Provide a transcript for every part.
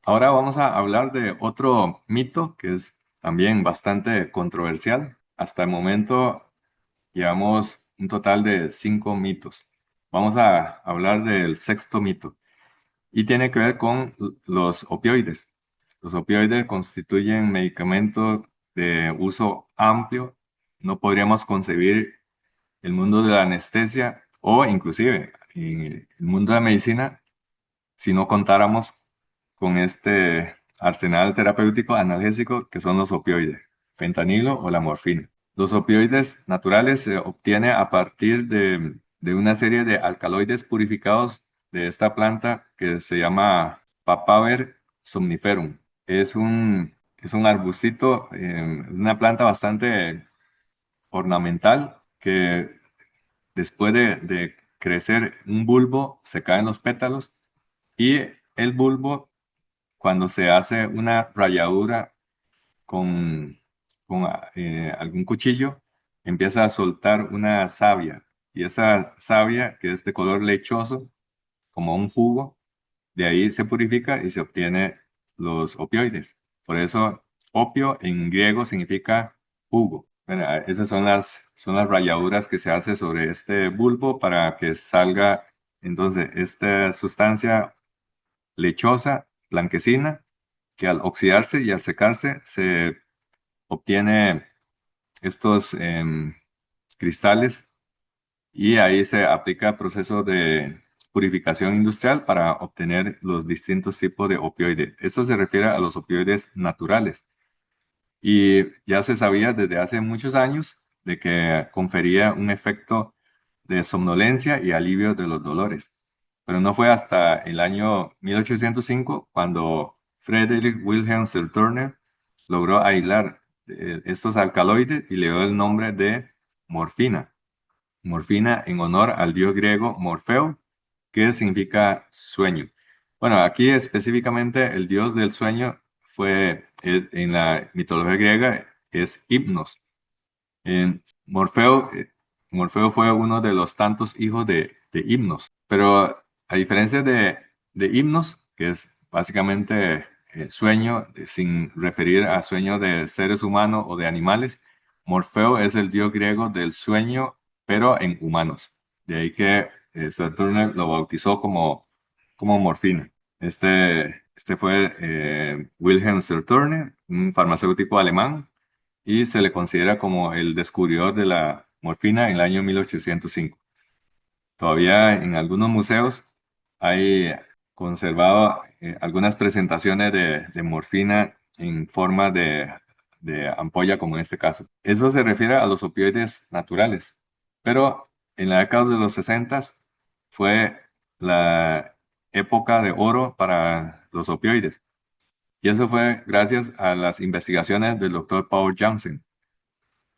Ahora vamos a hablar de otro mito que es también bastante controversial. Hasta el momento llevamos un total de 5 mitos. Vamos a hablar del sexto mito y tiene que ver con los opioides. Los opioides constituyen medicamentos de uso amplio. No podríamos concebir el mundo de la anestesia o inclusive en el mundo de la medicina si no contáramos con este arsenal terapéutico analgésico que son los opioides, fentanilo o la morfina. Los opioides naturales se obtienen a partir de una serie de alcaloides purificados de esta planta que se llama Papaver somniferum. Es un arbustito, una planta bastante ornamental que después de crecer un bulbo se caen los pétalos y el bulbo, cuando se hace una ralladura con, con algún cuchillo, empieza a soltar una savia. Y esa savia, que es de color lechoso, como un jugo, de ahí se purifica y se obtiene los opioides. Por eso, opio en griego significa jugo. Bueno, esas son las ralladuras que se hace sobre este bulbo para que salga entonces esta sustancia lechosa, blanquecina, que al oxidarse y al secarse se obtiene estos cristales y ahí se aplica proceso de purificación industrial para obtener los distintos tipos de opioides. Esto se refiere a los opioides naturales y ya se sabía desde hace muchos años de que confería un efecto de somnolencia y alivio de los dolores. Pero no fue hasta el año 1805 cuando Frederick Wilhelm Turner logró aislar estos alcaloides y le dio el nombre de morfina. Morfina en honor al dios griego Morfeo, que significa sueño. Bueno, aquí específicamente el dios del sueño en la mitología griega es Hipnos. Morfeo, Morfeo fue uno de los tantos hijos de Hipnos, pero a diferencia de Hipnos, que es básicamente sueño, sin referir a sueño de seres humanos o de animales, Morfeo es el dios griego del sueño, pero en humanos. De ahí que Saturno lo bautizó como morfina. Este fue Wilhelm Turner, un farmacéutico alemán y se le considera como el descubridor de la morfina en el año 1805. Todavía en algunos museos hay conservado algunas presentaciones de morfina en forma de ampolla, como en este caso. Eso se refiere a los opioides naturales, pero en la década de los 60 fue la época de oro para los opioides. Y eso fue gracias a las investigaciones del doctor Paul Janssen.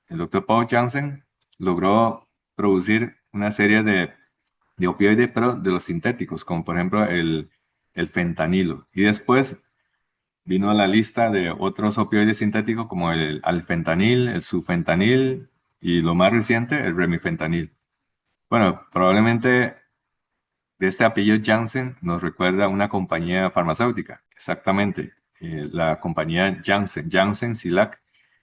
El doctor Paul Janssen logró producir una serie de opioides, pero de los sintéticos, como por ejemplo el fentanilo. Y después vino la lista de otros opioides sintéticos como el alfentanil, el sulfentanil y lo más reciente, el remifentanil. Bueno, probablemente de este apellido Janssen nos recuerda a una compañía farmacéutica, exactamente, la compañía Janssen, Janssen Silac,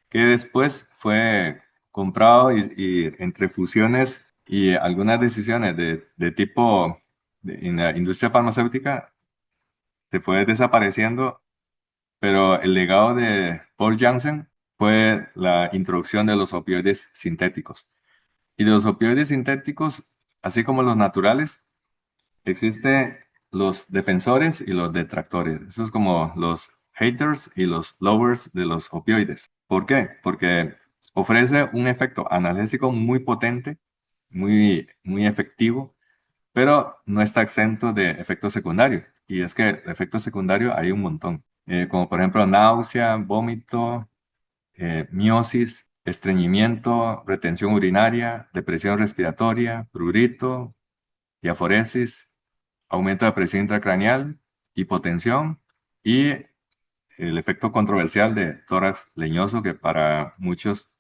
que después fue comprado y entre fusiones y algunas decisiones de tipo en la industria farmacéutica se fue desapareciendo, pero el legado de Paul Janssen fue la introducción de los opioides sintéticos. Y de los opioides sintéticos, así como los naturales, existen los defensores y los detractores. Eso es como los haters y los lovers de los opioides. ¿Por qué? Porque ofrece un efecto analgésico muy potente, muy, muy efectivo, pero no está exento de efectos secundarios. Y es que efectos secundarios hay un montón, como por ejemplo náusea, vómito, miosis, estreñimiento, retención urinaria, depresión respiratoria, prurito, diaforesis, aumento de presión intracraneal, hipotensión y el efecto controversial de tórax leñoso, que para muchos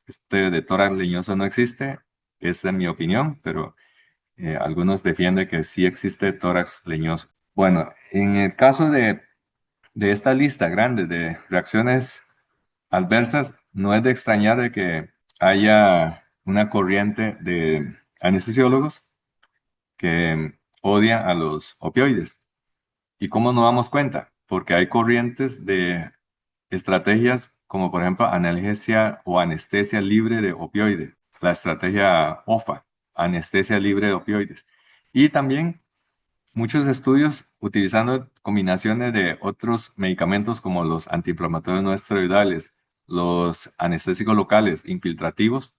este de tórax leñoso no existe, es en mi opinión, pero algunos defienden que sí existe tórax leñoso. Bueno, en el caso de esta lista grande de reacciones adversas, no es de extrañar de que haya una corriente de anestesiólogos que odia a los opioides. ¿Y cómo nos damos cuenta? Porque hay corrientes de estrategias como por ejemplo analgesia o anestesia libre de opioides, la estrategia OFA, anestesia libre de opioides. Y también muchos estudios utilizando combinaciones de otros medicamentos como los antiinflamatorios no esteroidales, los anestésicos locales infiltrativos,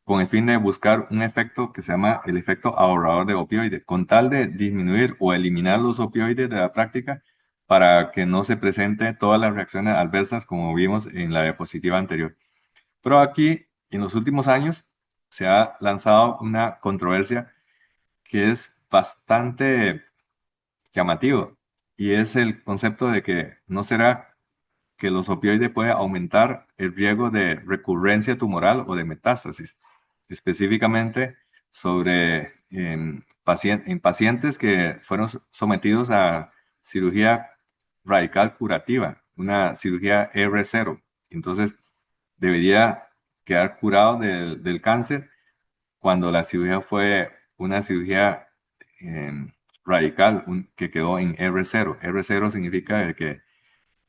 con el fin de buscar un efecto que se llama el efecto ahorrador de opioides, con tal de disminuir o eliminar los opioides de la práctica para que no se presenten todas las reacciones adversas como vimos en la diapositiva anterior. Pero aquí, en los últimos años, se ha lanzado una controversia que es bastante llamativo y es el concepto de que no será que los opioides pueden aumentar el riesgo de recurrencia tumoral o de metástasis, específicamente sobre en pacientes que fueron sometidos a cirugía radical curativa, una cirugía R0. Entonces, debería quedar curado del cáncer cuando la cirugía fue una cirugía radical que quedó en R0. R0 significa que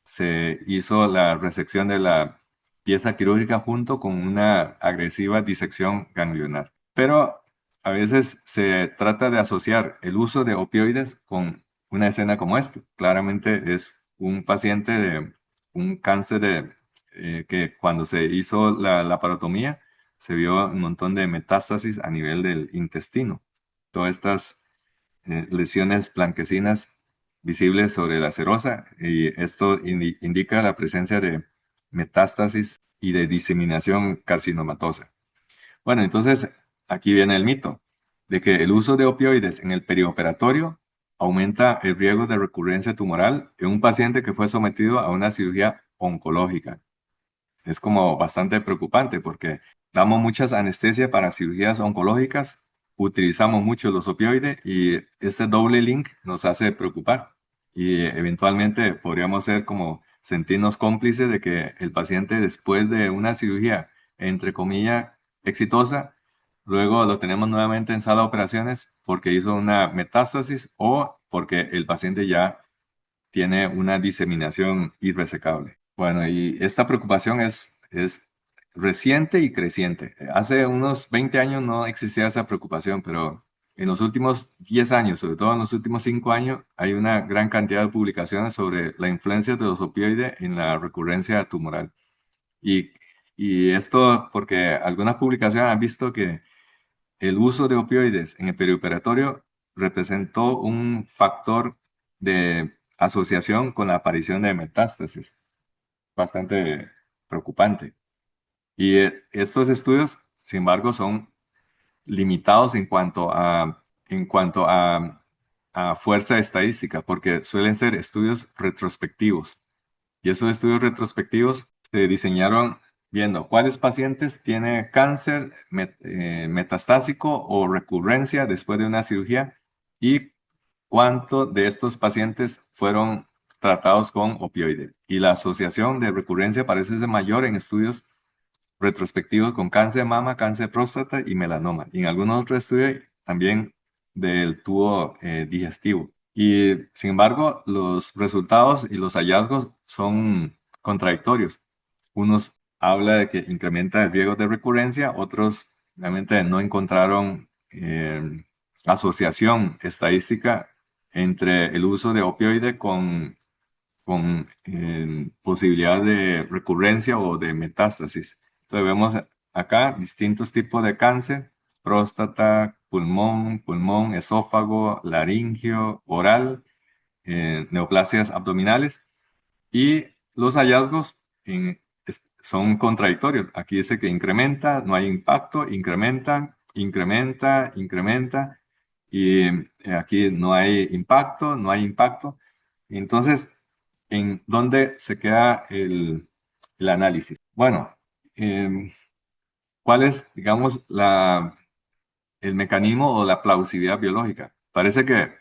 se hizo la resección de la pieza quirúrgica junto con una agresiva disección ganglionar. Pero a veces se trata de asociar el uso de opioides con una escena como esta. Claramente es un paciente de un cáncer que cuando se hizo la laparotomía se vio un montón de metástasis a nivel del intestino. Todas estas lesiones blanquecinas visibles sobre la serosa y esto indica la presencia de metástasis y de diseminación carcinomatosa. Bueno, entonces aquí viene el mito de que el uso de opioides en el perioperatorio aumenta el riesgo de recurrencia tumoral en un paciente que fue sometido a una cirugía oncológica. Es como bastante preocupante porque damos muchas anestesias para cirugías oncológicas, utilizamos mucho los opioides y ese doble link nos hace preocupar. Y eventualmente podríamos ser como sentirnos cómplices de que el paciente después de una cirugía, entre comillas, exitosa, luego lo tenemos nuevamente en sala de operaciones porque hizo una metástasis o porque el paciente ya tiene una diseminación irresecable. Bueno, y esta preocupación es reciente y creciente. Hace unos 20 años no existía esa preocupación, pero en los últimos 10 años, sobre todo en los últimos 5 años, hay una gran cantidad de publicaciones sobre la influencia de los opioides en la recurrencia tumoral. Y, y esto porque algunas publicaciones han visto que el uso de opioides en el perioperatorio representó un factor de asociación con la aparición de metástasis, bastante preocupante. Y estos estudios, sin embargo, son limitados en cuanto a fuerza estadística, porque suelen ser estudios retrospectivos. Y esos estudios retrospectivos se diseñaron viendo cuáles pacientes tienen cáncer metastásico o recurrencia después de una cirugía y cuántos de estos pacientes fueron tratados con opioides. Y la asociación de recurrencia parece ser mayor en estudios retrospectivos con cáncer de mama, cáncer de próstata y melanoma. Y en algunos otros estudios también del tubo digestivo. Y sin embargo, los resultados y los hallazgos son contradictorios. Unos habla de que incrementa el riesgo de recurrencia, otros realmente no encontraron asociación estadística entre el uso de opioide con posibilidad de recurrencia o de metástasis. Entonces vemos acá distintos tipos de cáncer: próstata, pulmón, esófago, laringio, oral, neoplasias abdominales. Y los hallazgos son contradictorios. Aquí dice que incrementa, no hay impacto, incrementa. Y aquí no hay impacto, no hay impacto. Entonces, ¿en dónde se queda el análisis? Bueno, ¿cuál es, digamos, el mecanismo o la plausibilidad biológica? Parece que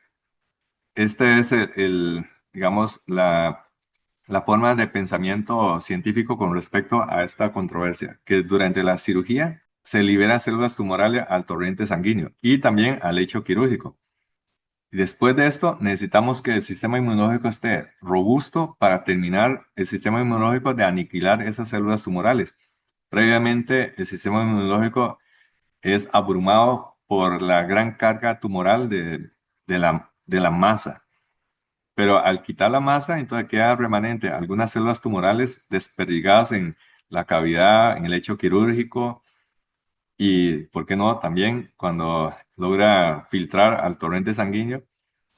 este es digamos, la forma de pensamiento científico con respecto a esta controversia, que durante la cirugía se liberan células tumorales al torrente sanguíneo y también al lecho quirúrgico. Y después de esto, necesitamos que el sistema inmunológico esté robusto para terminar el sistema inmunológico de aniquilar esas células tumorales. Previamente, el sistema inmunológico es abrumado por la gran carga tumoral de la masa. Pero al quitar la masa, entonces queda remanente algunas células tumorales desperdigadas en la cavidad, en el lecho quirúrgico y, ¿por qué no?, también cuando logra filtrar al torrente sanguíneo.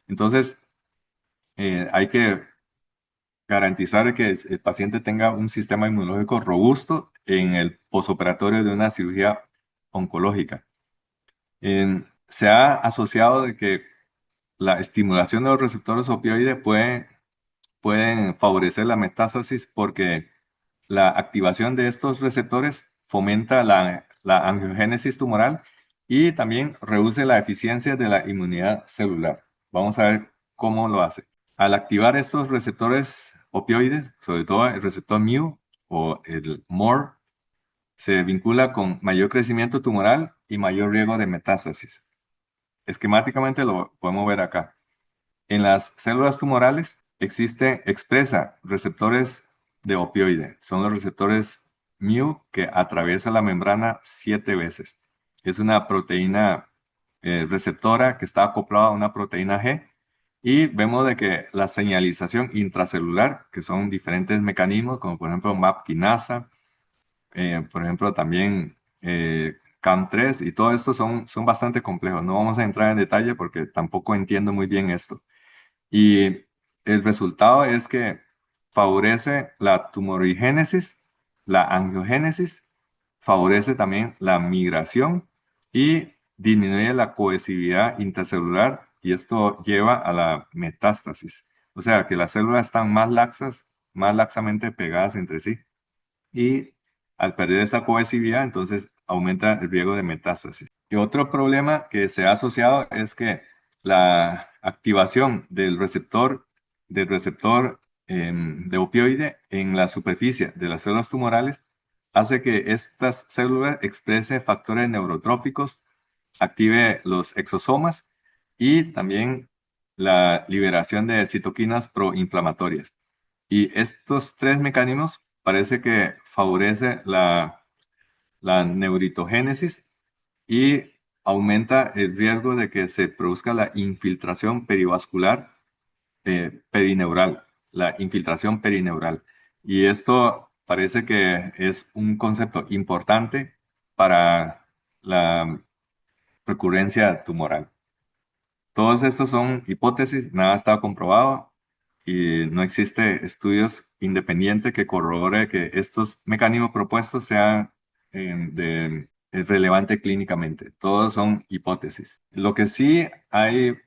Entonces, hay que garantizar que el paciente tenga un sistema inmunológico robusto en el posoperatorio de una cirugía oncológica. Se ha asociado de que la estimulación de los receptores opioides pueden favorecer la metástasis porque la activación de estos receptores fomenta la angiogénesis tumoral y también reduce la eficiencia de la inmunidad celular. Vamos a ver cómo lo hace. Al activar estos receptores opioides, sobre todo el receptor mu o el MOR, se vincula con mayor crecimiento tumoral y mayor riesgo de metástasis. Esquemáticamente lo podemos ver acá. En las células tumorales expresa receptores de opioide. Son los receptores mu que atraviesa la membrana 7 veces. Es una proteína receptora que está acoplada a una proteína G. Y vemos de que la señalización intracelular, que son diferentes mecanismos, como por ejemplo MAP quinasa, por ejemplo también CAM3, y todo esto son bastante complejos. No vamos a entrar en detalle porque tampoco entiendo muy bien esto. Y el resultado es que favorece la tumorigénesis, la angiogénesis, favorece también la migración y disminuye la cohesividad intracelular y esto lleva a la metástasis. O sea que las células están más laxas, más laxamente pegadas entre sí. Y al perder esa cohesividad, entonces aumenta el riesgo de metástasis. Y otro problema que se ha asociado es que la activación del receptor de opioide en la superficie de las células tumorales hace que estas células expresen factores neurotróficos, active los exosomas y también la liberación de citoquinas proinflamatorias. Y estos tres mecanismos parece que favorece la neuritogénesis y aumenta el riesgo de que se produzca la infiltración perivascular perineural, la infiltración perineural. Y esto parece que es un concepto importante para la recurrencia tumoral. Todos estos son hipótesis, nada ha estado comprobado y no existe estudios independientes que corrobore que estos mecanismos propuestos sean relevantes clínicamente. Todos son hipótesis. Lo que sí hay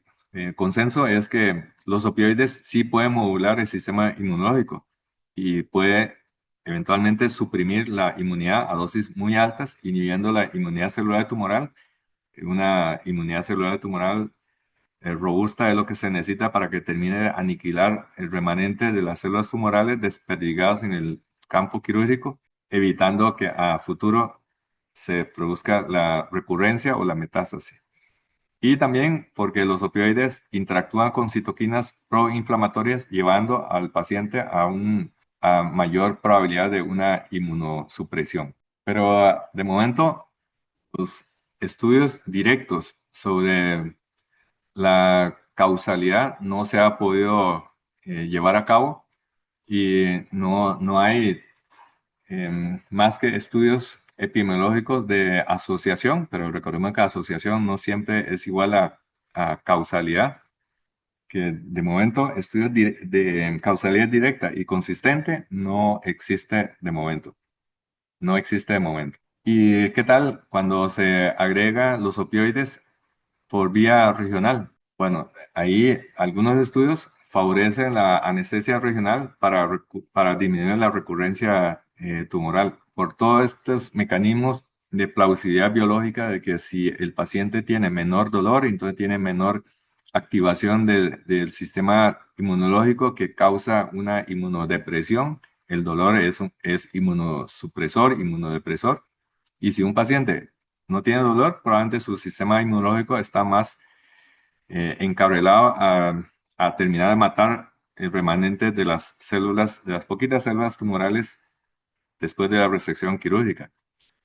consenso es que los opioides sí pueden modular el sistema inmunológico y puede eventualmente suprimir la inmunidad a dosis muy altas, inhibiendo la inmunidad celular tumoral. Una inmunidad celular tumoral robusta es lo que se necesita para que termine de aniquilar el remanente de las células tumorales desperdigadas en el campo quirúrgico, evitando que a futuro se produzca la recurrencia o la metástasis. Y también porque los opioides interactúan con citoquinas proinflamatorias, llevando al paciente a mayor probabilidad de una inmunosupresión. Pero de momento, los estudios directos sobre la causalidad no se ha podido llevar a cabo y no hay más que estudios epidemiológicos de asociación, pero recordemos que asociación no siempre es igual a causalidad, que de momento estudios de causalidad directa y consistente no existe de momento. No existe de momento. ¿Y qué tal cuando se agrega los opioides por vía regional? Bueno, ahí algunos estudios favorecen la anestesia regional para disminuir la recurrencia tumoral por todos estos mecanismos de plausibilidad biológica de que si el paciente tiene menor dolor, entonces tiene menor activación del sistema inmunológico que causa una inmunodepresión. El dolor es inmunosupresor, inmunodepresor. Y si un paciente no tiene dolor, probablemente su sistema inmunológico está más encarrilado a terminar de matar el remanente de las células, de las poquitas células tumorales después de la resección quirúrgica.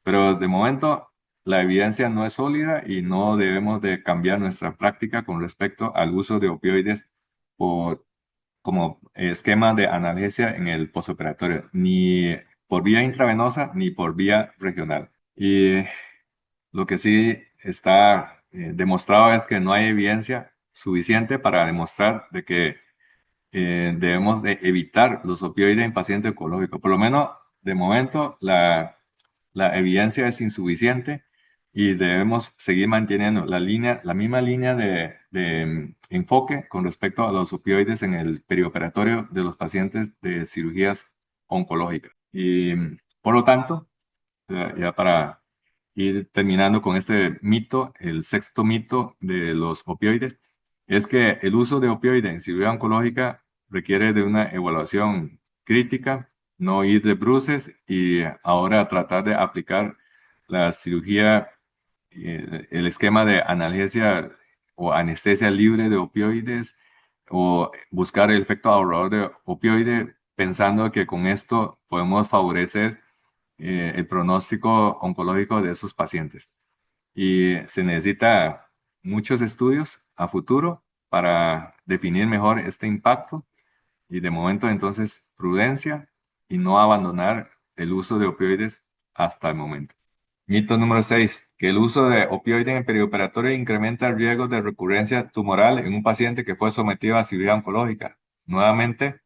Pero de momento la evidencia no es sólida y no debemos de cambiar nuestra práctica con respecto al uso de opioides como esquema de analgesia en el postoperatorio, ni por vía intravenosa ni por vía regional. Y lo que sí está demostrado es que no hay evidencia suficiente para demostrar de que debemos de evitar los opioides en pacientes oncológicos. Por lo menos, de momento, la evidencia es insuficiente y debemos seguir manteniendo la misma línea de enfoque con respecto a los opioides en el perioperatorio de los pacientes de cirugías oncológicas. Y por lo tanto, ya para ir terminando con este mito, el sexto mito de los opioides, es que el uso de opioides en cirugía oncológica requiere de una evaluación crítica, no ir de bruces y ahora tratar de aplicar la cirugía, el esquema de analgesia o anestesia libre de opioides o buscar el efecto ahorrador de opioide pensando que con esto podemos favorecer el pronóstico oncológico de esos pacientes. Y se necesita muchos estudios a futuro para definir mejor este impacto y de momento entonces prudencia y no abandonar el uso de opioides hasta el momento. Mito número 6, que el uso de opioides en el perioperatorio incrementa el riesgo de recurrencia tumoral en un paciente que fue sometido a cirugía oncológica. Nuevamente,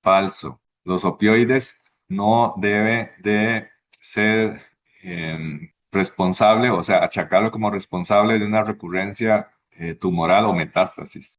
falso. Los opioides no debe de ser responsable, o sea, achacarlo como responsable de una recurrencia tumoral o metástasis.